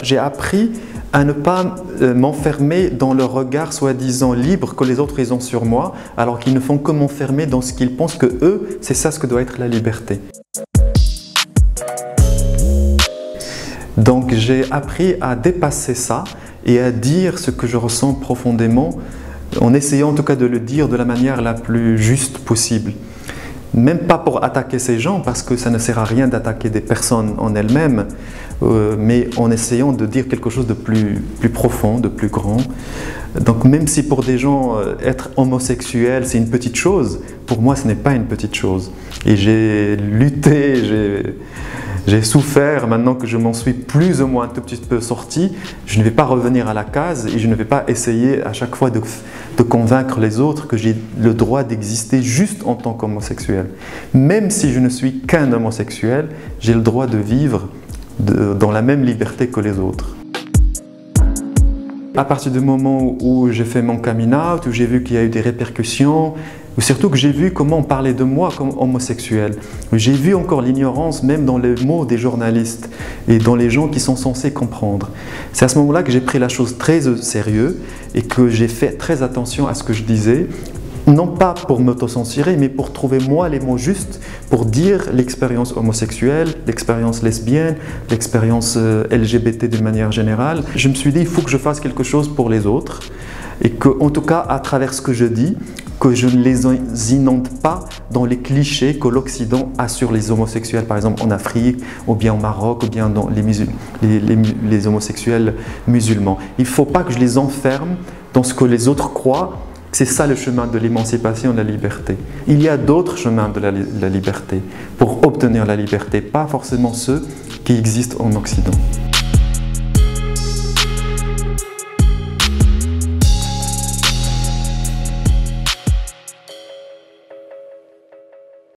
J'ai appris à ne pas m'enfermer dans le regard soi-disant libre que les autres ils ont sur moi, alors qu'ils ne font que m'enfermer dans ce qu'ils pensent que eux, c'est ça ce que doit être la liberté. Donc j'ai appris à dépasser ça et à dire ce que je ressens profondément, en essayant en tout cas de le dire de la manière la plus juste possible. Même pas pour attaquer ces gens, parce que ça ne sert à rien d'attaquer des personnes en elles-mêmes, mais en essayant de dire quelque chose de plus profond, de plus grand. Donc même si pour des gens, être homosexuel, c'est une petite chose, pour moi ce n'est pas une petite chose. Et j'ai lutté, j'ai souffert, maintenant que je m'en suis plus ou moins un tout petit peu sorti, je ne vais pas revenir à la case et je ne vais pas essayer à chaque fois de convaincre les autres que j'ai le droit d'exister juste en tant qu'homosexuel. Même si je ne suis qu'un homosexuel, j'ai le droit de vivre dans la même liberté que les autres. À partir du moment où j'ai fait mon coming out, où j'ai vu qu'il y a eu des répercussions, ou surtout que j'ai vu comment on parlait de moi comme homosexuel, j'ai vu encore l'ignorance même dans les mots des journalistes et dans les gens qui sont censés comprendre. C'est à ce moment-là que j'ai pris la chose très au sérieux et que j'ai fait très attention à ce que je disais, non pas pour m'autocensurer, mais pour trouver moi les mots justes pour dire l'expérience homosexuelle, l'expérience lesbienne, l'expérience LGBT d'une manière générale. Je me suis dit, il faut que je fasse quelque chose pour les autres et que, en tout cas, à travers ce que je dis, que je ne les inonde pas dans les clichés que l'Occident a sur les homosexuels, par exemple en Afrique, ou bien au Maroc, ou bien dans les homosexuels musulmans. Il ne faut pas que je les enferme dans ce que les autres croient. C'est ça le chemin de l'émancipation, de la liberté. Il y a d'autres chemins de la liberté pour obtenir la liberté, pas forcément ceux qui existent en Occident.